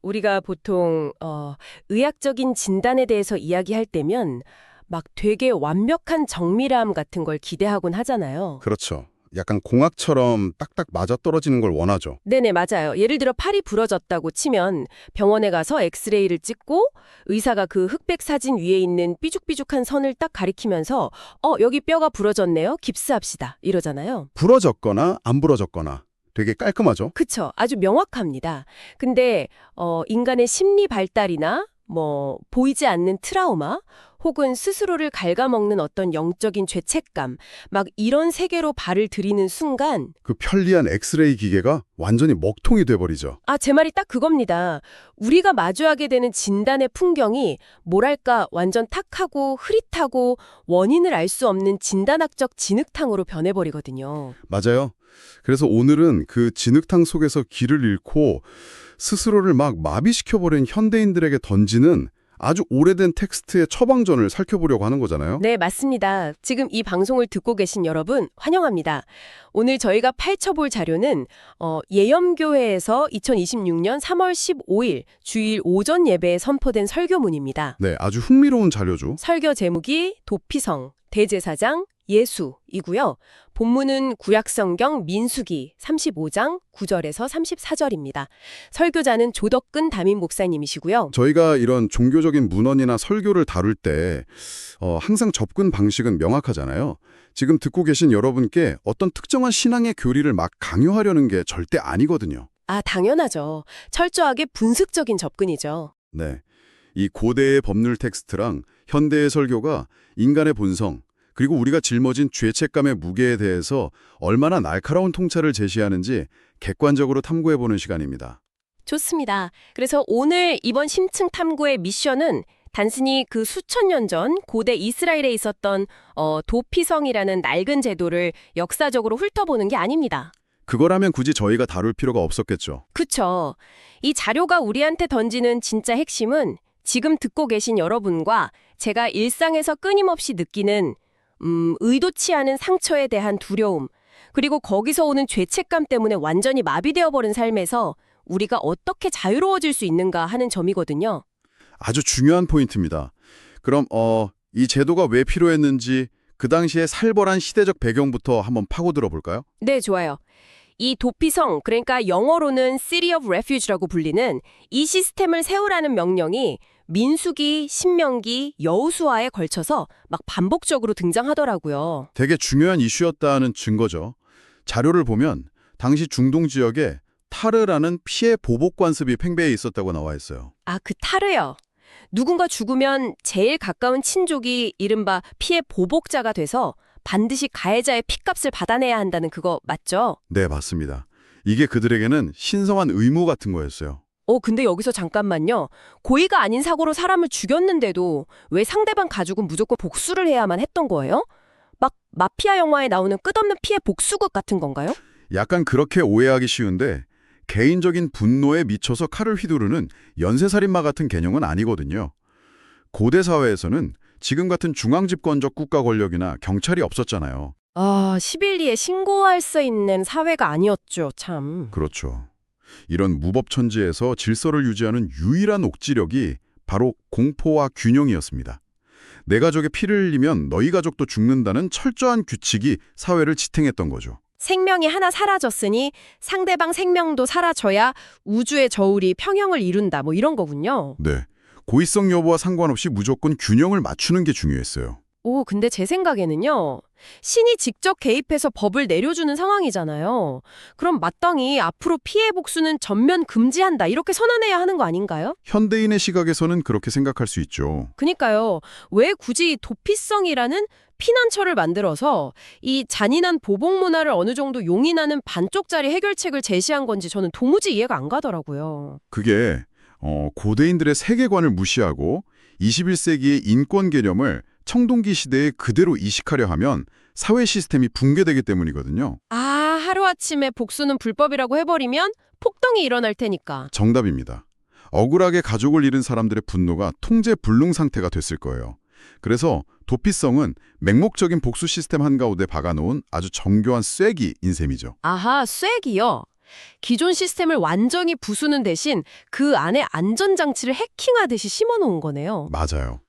우리가 보통 의학적인 진단에 대해서 이야기할 때면 막 되게 완벽한 정밀함 같은 걸 기대하곤 하잖아요. 그렇죠. 약간 공학처럼 딱딱 맞아떨어지는 걸 원하죠. 네네, 맞아요. 예를 들어 팔이 부러졌다고 치면 병원에 가서 엑스레이를 찍고 의사가 그 흑백 사진 위에 있는 삐죽삐죽한 선을 딱 가리키면서 여기 뼈가 부러졌네요. 깁스합시다. 이러잖아요. 부러졌거나 안 부러졌거나 되게 깔끔하죠. 그쵸. 아주 명확합니다. 근데 인간의 심리 발달이나 보이지 않는 트라우마 혹은 스스로를 갉아먹는 어떤 영적인 죄책감 막 이런 세계로 발을 들이는 순간 그 편리한 엑스레이 기계가 완전히 먹통이 돼버리죠. 제 말이 딱 그겁니다. 우리가 마주하게 되는 진단의 풍경이 뭐랄까 완전 탁하고 흐릿하고 원인을 알 수 없는 진단학적 진흙탕으로 변해버리거든요. 맞아요. 그래서 오늘은 그 진흙탕 속에서 길을 잃고 스스로를 막 마비시켜버린 현대인들에게 던지는 아주 오래된 텍스트의 처방전을 살펴보려고 하는 거잖아요. 네, 맞습니다. 지금 이 방송을 듣고 계신 여러분 환영합니다. 오늘 저희가 파헤쳐볼 자료는 예염교회에서 2026년 3월 15일 주일 오전 예배에 선포된 설교문입니다. 네, 아주 흥미로운 자료죠. 설교 제목이 도피성, 대제사장, 예수이고요. 본문은 구약성경 민수기 35장 9절에서 34절입니다. 설교자는 조덕근 담임 목사님이시고요. 저희가 이런 종교적인 문헌이나 설교를 다룰 때 항상 접근 방식은 명확하잖아요. 지금 듣고 계신 여러분께 어떤 특정한 신앙의 교리를 막 강요하려는 게 절대 아니거든요. 당연하죠. 철저하게 분석적인 접근이죠. 네, 이 고대의 법률 텍스트랑 현대의 설교가 인간의 본성, 그리고 우리가 짊어진 죄책감의 무게에 대해서 얼마나 날카로운 통찰을 제시하는지 객관적으로 탐구해보는 시간입니다. 좋습니다. 그래서 오늘 이번 심층 탐구의 미션은 단순히 그 수천 년 전 고대 이스라엘에 있었던 도피성이라는 낡은 제도를 역사적으로 훑어보는 게 아닙니다. 그거라면 굳이 저희가 다룰 필요가 없었겠죠. 그쵸. 이 자료가 우리한테 던지는 진짜 핵심은 지금 듣고 계신 여러분과 제가 일상에서 끊임없이 느끼는 의도치 않은 상처에 대한 두려움, 그리고 거기서 오는 죄책감 때문에 완전히 마비되어 버린 삶에서 우리가 어떻게 자유로워질 수 있는가 하는 점이거든요. 아주 중요한 포인트입니다. 그럼 이 제도가 왜 필요했는지 그 당시의 살벌한 시대적 배경부터 한번 파고들어 볼까요? 네, 좋아요. 이 도피성, 그러니까 영어로는 City of Refuge라고 불리는 이 시스템을 세우라는 명령이 민수기, 신명기, 여호수아에 걸쳐서 막 반복적으로 등장하더라고요. 되게 중요한 이슈였다는 증거죠. 자료를 보면 당시 중동 지역에 타르라는 피해 보복 관습이 팽배해 있었다고 나와 있어요. 그 타르요. 누군가 죽으면 제일 가까운 친족이 이른바 피해 보복자가 돼서 반드시 가해자의 핏값을 받아내야 한다는 그거 맞죠? 네, 맞습니다. 이게 그들에게는 신성한 의무 같은 거였어요. 근데 여기서 잠깐만요. 고의가 아닌 사고로 사람을 죽였는데도 왜 상대방 가족은 무조건 복수를 해야만 했던 거예요? 막 마피아 영화에 나오는 끝없는 피해 복수극 같은 건가요? 약간 그렇게 오해하기 쉬운데 개인적인 분노에 미쳐서 칼을 휘두르는 연쇄살인마 같은 개념은 아니거든요. 고대 사회에서는 지금 같은 중앙집권적 국가 권력이나 경찰이 없었잖아요. 11리에 신고할 수 있는 사회가 아니었죠, 참. 그렇죠. 이런 무법천지에서 질서를 유지하는 유일한 옥지력이 바로 공포와 균형이었습니다. 내 가족의 피를 흘리면 너희 가족도 죽는다는 철저한 규칙이 사회를 지탱했던 거죠. 생명이 하나 사라졌으니 상대방 생명도 사라져야 우주의 저울이 평형을 이룬다, 이런 거군요. 네. 고의성 여부와 상관없이 무조건 균형을 맞추는 게 중요했어요. 근데 제 생각에는요. 신이 직접 개입해서 법을 내려주는 상황이잖아요. 그럼 마땅히 앞으로 피해 복수는 전면 금지한다 이렇게 선언해야 하는 거 아닌가요? 현대인의 시각에서는 그렇게 생각할 수 있죠. 그니까요. 왜 굳이 도피성이라는 피난처를 만들어서 이 잔인한 보복 문화를 어느 정도 용인하는 반쪽짜리 해결책을 제시한 건지 저는 도무지 이해가 안 가더라고요. 그게 고대인들의 세계관을 무시하고 21세기의 인권 개념을 청동기 시대에 그대로 이식하려 하면 사회 시스템이 붕괴되기 때문이거든요. 하루아침에 복수는 불법이라고 해버리면 폭동이 일어날 테니까. 정답입니다. 억울하게 가족을 잃은 사람들의 분노가 통제 불능 상태가 됐을 거예요. 그래서 도피성은 맹목적인 복수 시스템 한가운데 박아놓은 아주 정교한 쐐기인 셈이죠. 쐐기요. 기존 시스템을 완전히 부수는 대신 그 안에 안전장치를 해킹하듯이 심어놓은 거네요. 맞아요.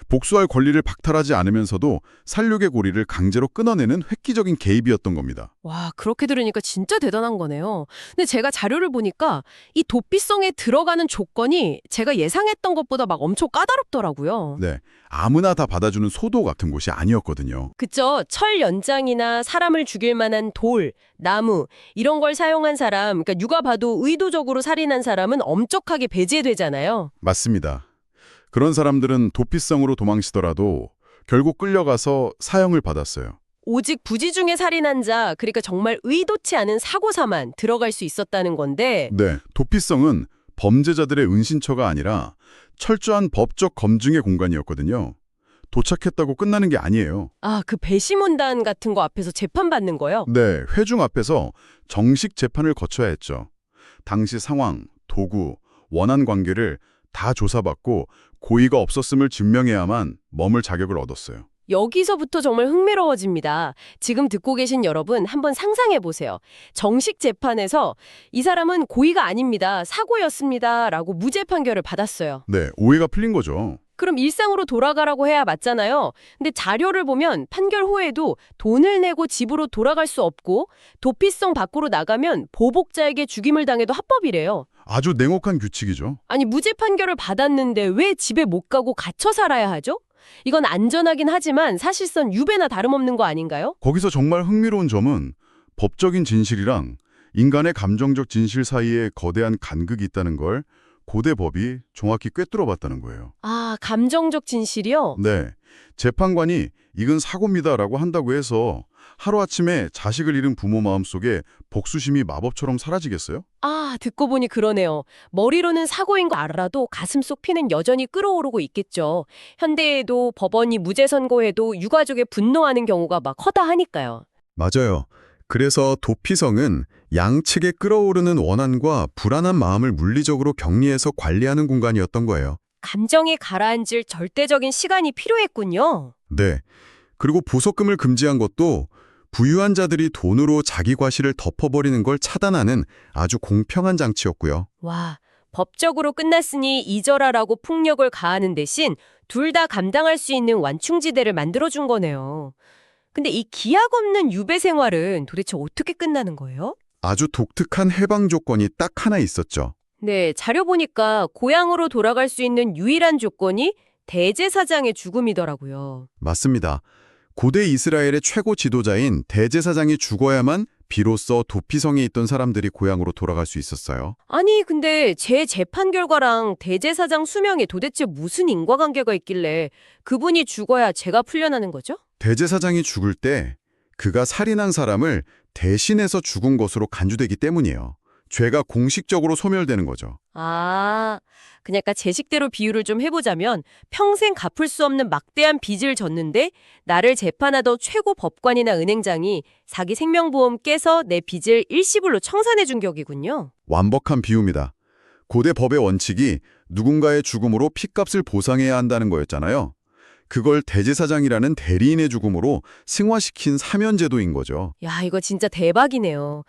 복수할 권리를 박탈하지 않으면서도 살육의 고리를 강제로 끊어내는 획기적인 개입이었던 겁니다. 와, 그렇게 들으니까 진짜 대단한 거네요. 근데 제가 자료를 보니까 이 도피성에 들어가는 조건이 제가 예상했던 것보다 막 엄청 까다롭더라고요. 네, 아무나 다 받아주는 소도 같은 곳이 아니었거든요. 그쵸? 철 연장이나 사람을 죽일 만한 돌, 나무 이런 걸 사용한 사람, 그러니까 누가 봐도 의도적으로 살인한 사람은 엄격하게 배제되잖아요. 맞습니다. 그런 사람들은 도피성으로 도망치더라도 결국 끌려가서 사형을 받았어요. 오직 부지중에 살인한 자, 그러니까 정말 의도치 않은 사고사만 들어갈 수 있었다는 건데 네, 도피성은 범죄자들의 은신처가 아니라 철저한 법적 검증의 공간이었거든요. 도착했다고 끝나는 게 아니에요. 아, 그 배심원단 같은 거 앞에서 재판받는 거요? 네, 회중 앞에서 정식 재판을 거쳐야 했죠. 당시 상황, 도구, 원한 관계를 다 조사받고 고의가 없었음을 증명해야만 머물 자격을 얻었어요. 여기서부터 정말 흥미로워집니다. 지금 듣고 계신 여러분 한번 상상해 보세요. 정식 재판에서 이 사람은 고의가 아닙니다. 사고였습니다. 라고 무죄 판결을 받았어요. 네, 오해가 풀린 거죠. 그럼 일상으로 돌아가라고 해야 맞잖아요. 근데 자료를 보면 판결 후에도 돈을 내고 집으로 돌아갈 수 없고 도피성 밖으로 나가면 보복자에게 죽임을 당해도 합법이래요. 아주 냉혹한 규칙이죠. 아니 무죄 판결을 받았는데 왜 집에 못 가고 갇혀 살아야 하죠? 이건 안전하긴 하지만 사실상 유배나 다름없는 거 아닌가요? 거기서 정말 흥미로운 점은 법적인 진실이랑 인간의 감정적 진실 사이에 거대한 간극이 있다는 걸 고대 법이 정확히 꿰뚫어봤다는 거예요. 아, 감정적 진실이요? 네, 재판관이 이건 사고입니다라고 한다고 해서 하루아침에 자식을 잃은 부모 마음속에 복수심이 마법처럼 사라지겠어요? 아, 듣고 보니 그러네요. 머리로는 사고인 거 알아도 가슴속 피는 여전히 끓어오르고 있겠죠. 현대에도 법원이 무죄 선고해도 유가족에 분노하는 경우가 막 허다하니까요. 맞아요. 그래서 도피성은 양측에 끓어오르는 원한과 불안한 마음을 물리적으로 격리해서 관리하는 공간이었던 거예요. 감정이 가라앉을 절대적인 시간이 필요했군요. 네. 그리고 보석금을 금지한 것도 부유한 자들이 돈으로 자기 과실을 덮어버리는 걸 차단하는 아주 공평한 장치였고요. 와, 법적으로 끝났으니 잊어라라고 폭력을 가하는 대신 둘 다 감당할 수 있는 완충지대를 만들어준 거네요. 근데 이 기약 없는 유배 생활은 도대체 어떻게 끝나는 거예요? 아주 독특한 해방 조건이 딱 하나 있었죠. 네, 자료 보니까 고향으로 돌아갈 수 있는 유일한 조건이 대제사장의 죽음이더라고요. 맞습니다. 고대 이스라엘의 최고 지도자인 대제사장이 죽어야만 비로소 도피성에 있던 사람들이 고향으로 돌아갈 수 있었어요. 아니, 근데 제 재판 결과랑 대제사장 수명에 도대체 무슨 인과관계가 있길래 그분이 죽어야 제가 풀려나는 거죠? 대제사장이 죽을 때 그가 살인한 사람을 대신해서 죽은 것으로 간주되기 때문이에요. 죄가 공식적으로 소멸되는 거죠. 아, 그러니까 제 식대로 비유를 좀 해보자면 평생 갚을 수 없는 막대한 빚을 졌는데 나를 재판하던 최고 법관이나 은행장이 자기 생명보험 깨서 내 빚을 일시불로 청산해 준 격이군요. 완벽한 비유입니다. 고대 법의 원칙이 누군가의 죽음으로 핏값을 보상해야 한다는 거였잖아요. 그걸 대제사장이라는 대리인의 죽음으로 승화시킨 사면제도인 거죠. 야, 이거 진짜 대박이네요.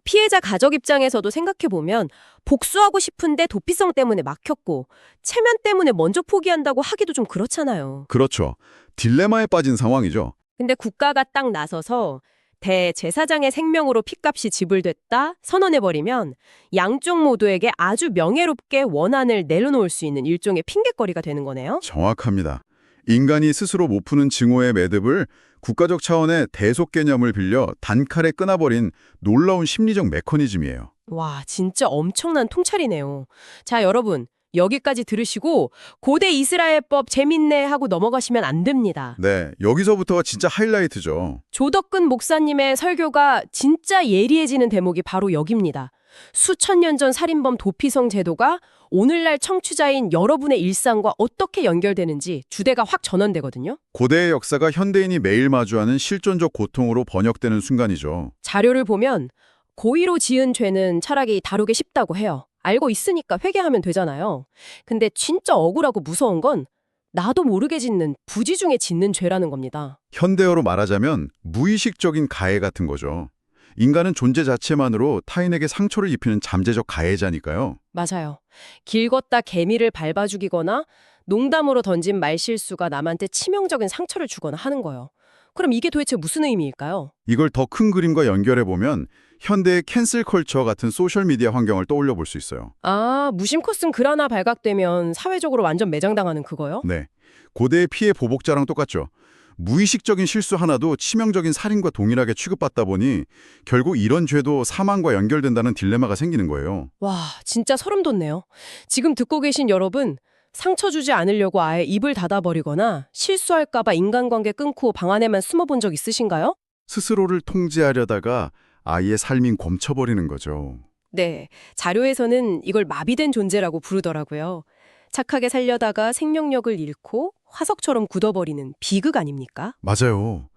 피해자 가족 입장에서도 생각해보면 복수하고 싶은데 도피성 때문에 막혔고 체면 때문에 먼저 포기한다고 하기도 좀 그렇잖아요. 그렇죠. 딜레마에 빠진 상황이죠. 근데 국가가 딱 나서서 대제사장의 생명으로 핏값이 지불됐다 선언해버리면 양쪽 모두에게 아주 명예롭게 원한을 내려놓을 수 있는 일종의 핑곗거리가 되는 거네요. 정확합니다. 인간이 스스로 못 푸는 증오의 매듭을 국가적 차원의 대속 개념을 빌려 단칼에 끊어버린 놀라운 심리적 메커니즘이에요. 와, 진짜 엄청난 통찰이네요. 자, 여러분. 여기까지 들으시고 고대 이스라엘법 재밌네 하고 넘어가시면 안 됩니다. 네, 여기서부터가 진짜 하이라이트죠. 조덕근 목사님의 설교가 진짜 예리해지는 대목이 바로 여기입니다. 수천 년 전 살인범 도피성 제도가 오늘날 청취자인 여러분의 일상과 어떻게 연결되는지 주대가 확 전환되거든요. 고대의 역사가 현대인이 매일 마주하는 실존적 고통으로 번역되는 순간이죠. 자료를 보면 고의로 지은 죄는 차라리 다루기 쉽다고 해요. 알고 있으니까 회개하면 되잖아요. 근데 진짜 억울하고 무서운 건 나도 모르게 짓는 부지 중에 짓는 죄라는 겁니다. 현대어로 말하자면 무의식적인 가해 같은 거죠. 인간은 존재 자체만으로 타인에게 상처를 입히는 잠재적 가해자니까요. 맞아요. 길 걷다 개미를 밟아 죽이거나 농담으로 던진 말실수가 남한테 치명적인 상처를 주거나 하는 거예요. 그럼 이게 도대체 무슨 의미일까요? 이걸 더 큰 그림과 연결해 보면 현대의 캔슬 컬처 같은 소셜미디어 환경을 떠올려 볼 수 있어요. 아, 무심코 쓴 글 하나 발각되면 사회적으로 완전 매장당하는 그거요? 네. 고대의 피해 보복자랑 똑같죠. 무의식적인 실수 하나도 치명적인 살인과 동일하게 취급받다 보니 결국 이런 죄도 사망과 연결된다는 딜레마가 생기는 거예요. 와, 진짜 소름 돋네요. 지금 듣고 계신 여러분, 상처 주지 않으려고 아예 입을 닫아버리거나 실수할까봐 인간관계 끊고 방 안에만 숨어본 적 있으신가요? 스스로를 통제하려다가 아이의 삶인 곰쳐버리는 거죠. 네, 자료에서는 이걸 마비된 존재라고 부르더라고요. 착하게 살려다가 생명력을 잃고 화석처럼 굳어버리는 비극 아닙니까? 맞아요.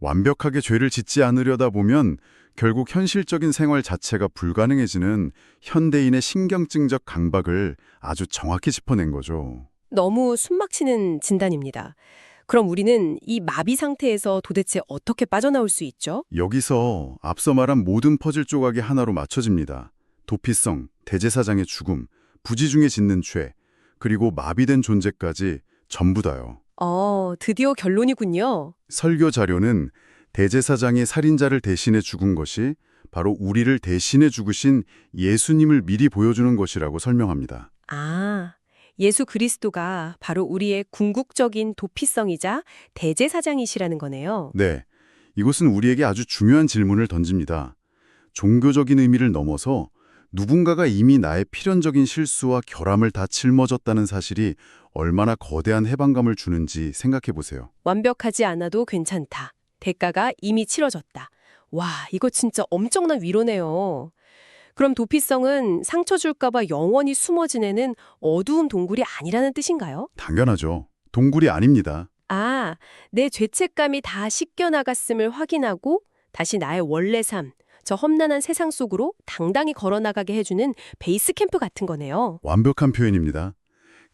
완벽하게 죄를 짓지 않으려다 보면 결국 현실적인 생활 자체가 불가능해지는 현대인의 신경증적 강박을 아주 정확히 짚어낸 거죠. 너무 숨막히는 진단입니다. 그럼 우리는 이 마비 상태에서 도대체 어떻게 빠져나올 수 있죠? 여기서 앞서 말한 모든 퍼즐 조각이 하나로 맞춰집니다. 도피성, 대제사장의 죽음, 부지 중에 짓는 죄, 그리고 마비된 존재까지 전부 다요. 드디어 결론이군요. 설교 자료는 대제사장이 살인자를 대신해 죽은 것이 바로 우리를 대신해 죽으신 예수님을 미리 보여주는 것이라고 설명합니다. 아, 예수 그리스도가 바로 우리의 궁극적인 도피성이자 대제사장이시라는 거네요. 네, 이것은 우리에게 아주 중요한 질문을 던집니다. 종교적인 의미를 넘어서 누군가가 이미 나의 필연적인 실수와 결함을 다 짊어졌다는 사실이 얼마나 거대한 해방감을 주는지 생각해 보세요. 완벽하지 않아도 괜찮다. 대가가 이미 치러졌다. 와, 이거 진짜 엄청난 위로네요. 그럼 도피성은 상처 줄까봐 영원히 숨어 지내는 어두운 동굴이 아니라는 뜻인가요? 당연하죠. 동굴이 아닙니다. 아, 내 죄책감이 다 씻겨나갔음을 확인하고 다시 나의 원래 삶, 저 험난한 세상 속으로 당당히 걸어나가게 해주는 베이스 캠프 같은 거네요. 완벽한 표현입니다.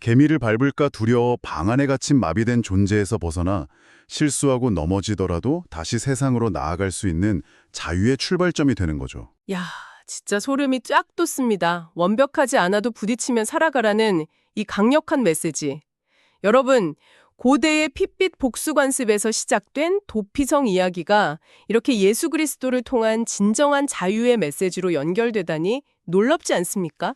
개미를 밟을까 두려워 방 안에 갇힌 마비된 존재에서 벗어나 실수하고 넘어지더라도 다시 세상으로 나아갈 수 있는 자유의 출발점이 되는 거죠. 야, 진짜 소름이 쫙 돋습니다. 완벽하지 않아도 부딪히면 살아가라는 이 강력한 메시지. 여러분, 고대의 핏빛 복수관습에서 시작된 도피성 이야기가 이렇게 예수 그리스도를 통한 진정한 자유의 메시지로 연결되다니 놀랍지 않습니까?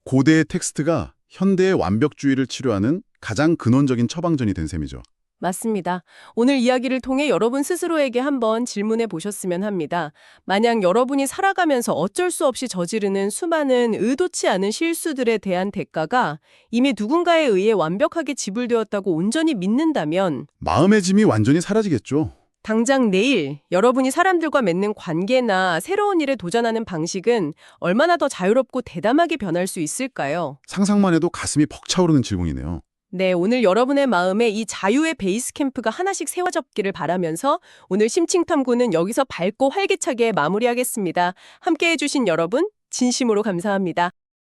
고대의 텍스트가 현대의 완벽주의를 치료하는 가장 근원적인 처방전이 된 셈이죠. 맞습니다. 오늘 이야기를 통해 여러분 스스로에게 한번 질문해 보셨으면 합니다. 만약 여러분이 살아가면서 어쩔 수 없이 저지르는 수많은 의도치 않은 실수들에 대한 대가가 이미 누군가에 의해 완벽하게 지불되었다고 온전히 믿는다면 마음의 짐이 완전히 사라지겠죠. 당장 내일 여러분이 사람들과 맺는 관계나 새로운 일에 도전하는 방식은 얼마나 더 자유롭고 대담하게 변할 수 있을까요? 상상만 해도 가슴이 벅차오르는 질문이네요. 네, 오늘 여러분의 마음에 이 자유의 베이스 캠프가 하나씩 세워졌기를 바라면서 오늘 심층탐구는 여기서 밝고 활기차게 마무리하겠습니다. 함께해 주신 여러분 진심으로 감사합니다.